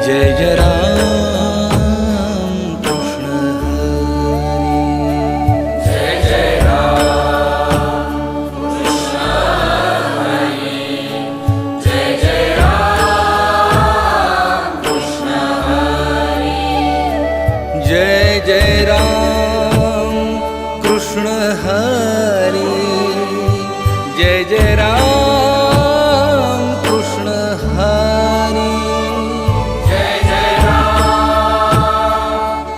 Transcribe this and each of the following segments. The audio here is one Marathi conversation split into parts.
जय जय राम कृष्ण हरी। जय जय राम कृष्ण हरी। जय जय राम कृष्ण हरी। जय जय राम कृष्ण हरी। जय जय राम कृष्ण हरी। जय जय राम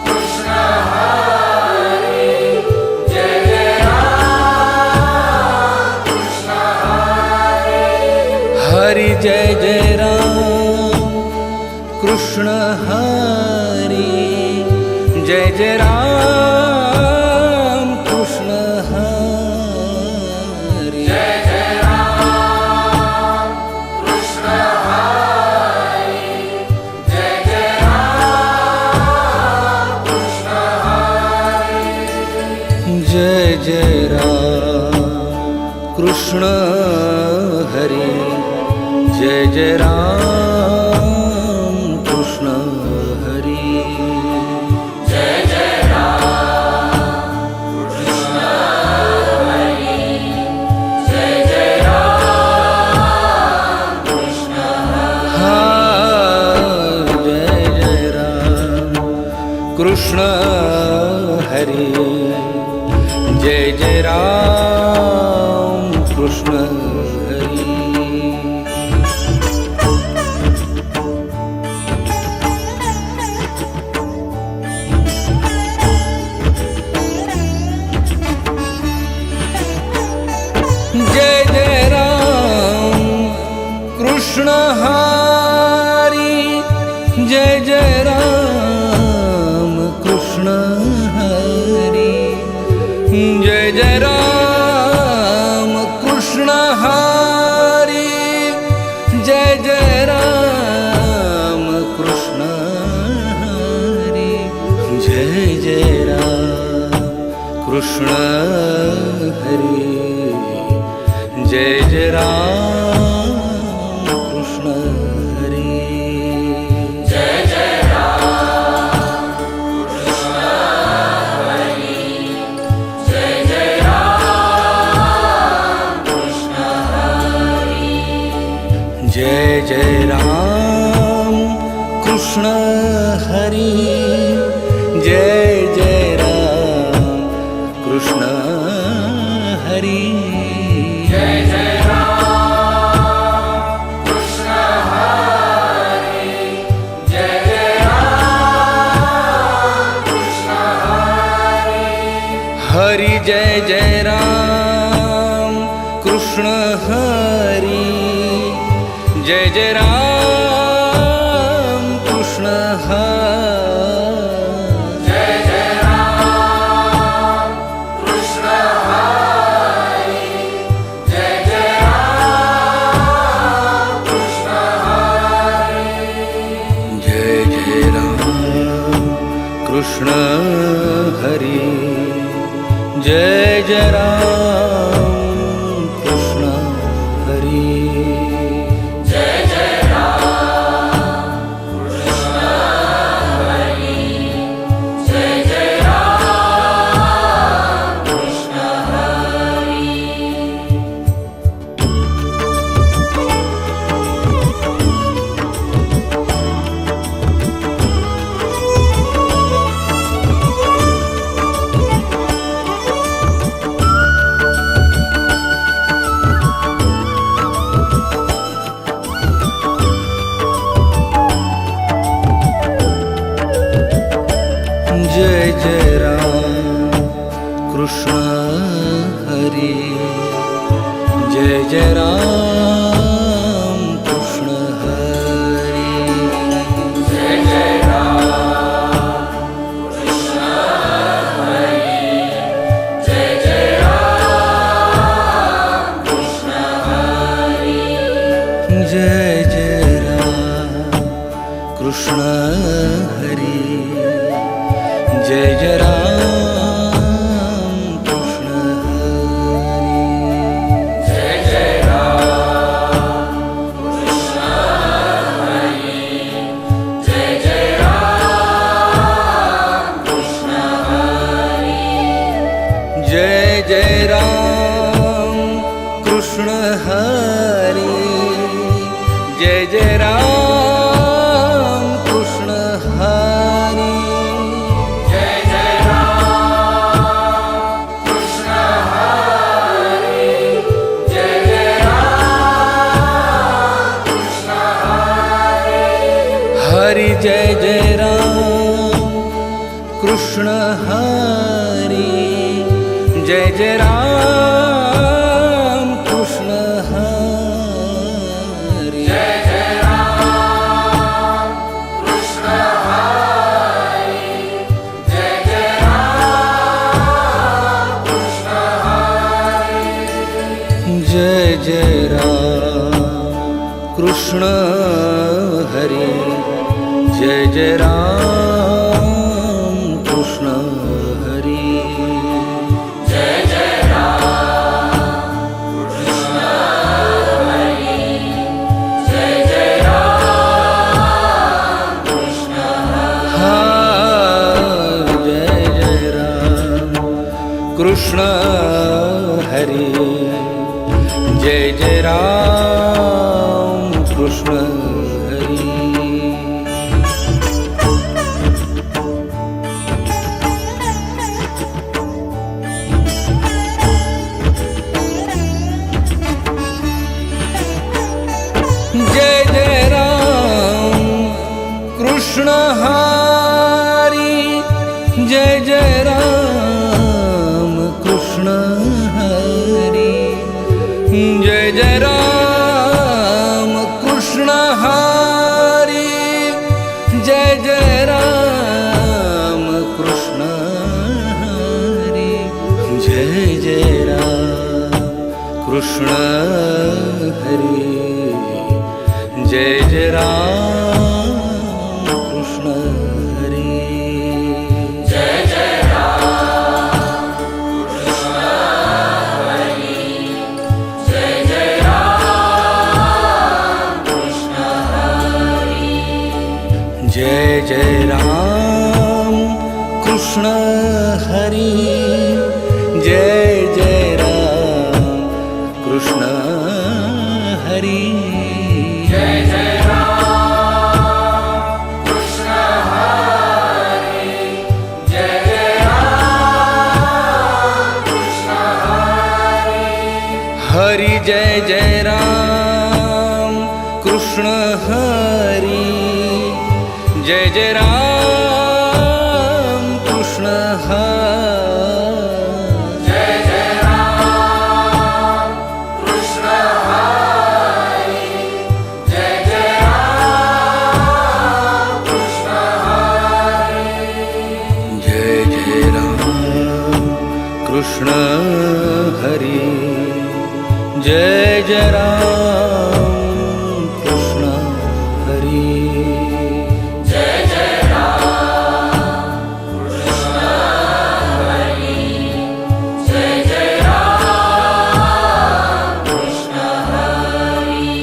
कृष्ण हरी। जय जय राम कृष्ण हरी। हरि जय जय राम कृष्ण हरि। जय जय राम कृष्ण हरि। जय जय राम कृष्ण हरी। जय जय राम कृष्ण हरी। जय जय राम कृष्ण हरि। जय जय राम कृष्ण हरि। जय जय राम कृष्ण हरी। जय जय राम कृष्ण जय जय राम कृष्ण हरि। जय जय राम कृष्ण हरि। जय जय राम कृष्ण हरि। जय जय राम कृष्ण हरि। जय जय राम कृष्ण हरि। जय जय राम कृष्ण हरि। जय जय राम कृष्ण हरि। जय जय राम कृष्ण हरि। जय जय राम कृष्ण हरी। जय जय राम कृष्ण हरी। जय जय राम कृष्ण हरि। जय जय राम कृष्ण हरि। जय जय राम कृष्ण हरी। जय जय राम कृष्ण हरी। हरि जय जय राम कृष्ण हरि। जय जय राम कृष्ण हरि। जय जय राम कृष्ण हरी। जय जय राम कृष्ण हरी। जय जय राम कृष्ण हरि। जय जय राम कृष्ण हरि। जय जय राम कृष्ण हरी। जय जय राम कृष्ण हरी। जय जय राम कृष्ण हरि। जय जय राम कृष्ण हरि। जय जय राम कृष्ण हरी। जय जय राम कृष्ण हरी। जय जय राम कृष्ण हरि। जय जय राम कृष्ण हरि। जय जय राम कृष्ण हरी जय जय राम कृष्ण हरी जय जय राम कृष्ण हरी जय जय राम कृष्ण हरी जय जय राम कृष्ण हरी जय जय राम कृष्ण हरी जय जय राम कृष्ण हरी जय जय राम कृष्ण हरी जय जय राम कृष्ण जय जय राम कृष्ण हरी जय जय राम कृष्ण हरी जय जय राम कृष्ण हरी जय जय राम कृष्ण हरी जय जय राम कृष्ण हरी जय जय राम कृष्ण हरी जय जय राम कृष्ण हरी जय जय राम कृष्ण हरी जय जय राम कृष्ण हरी जय जय राम कृष्ण हरी जय जय राम कृष्ण हरी जय जय राम कृष्ण हरी जय जय राम कृष्ण हरी जय जय राम कृष्ण हरी हरि जय जय राम कृष्ण हरी जय जय राम कृष्ण हरी जय जय राम कृष्ण हरी जय जय राम कृष्ण हरी जय जय राम कृष्ण हरी जय जय राम कृष्ण हरी जय जय राम कृष्ण हरी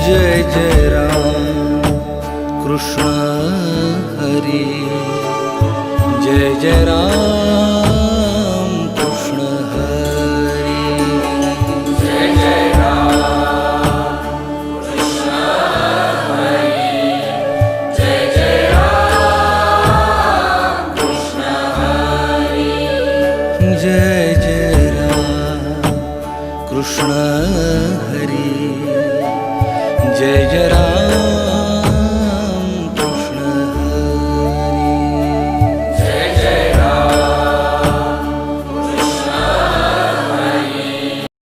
जय जय राम कृष्ण हरी जय जय राम कृष्ण हरी जय जय राम कृष्ण हरी जय जय राम कृष्ण हरी जय जय राम कृष्ण हरी जय जय राम कृष्ण हरी जय जय राम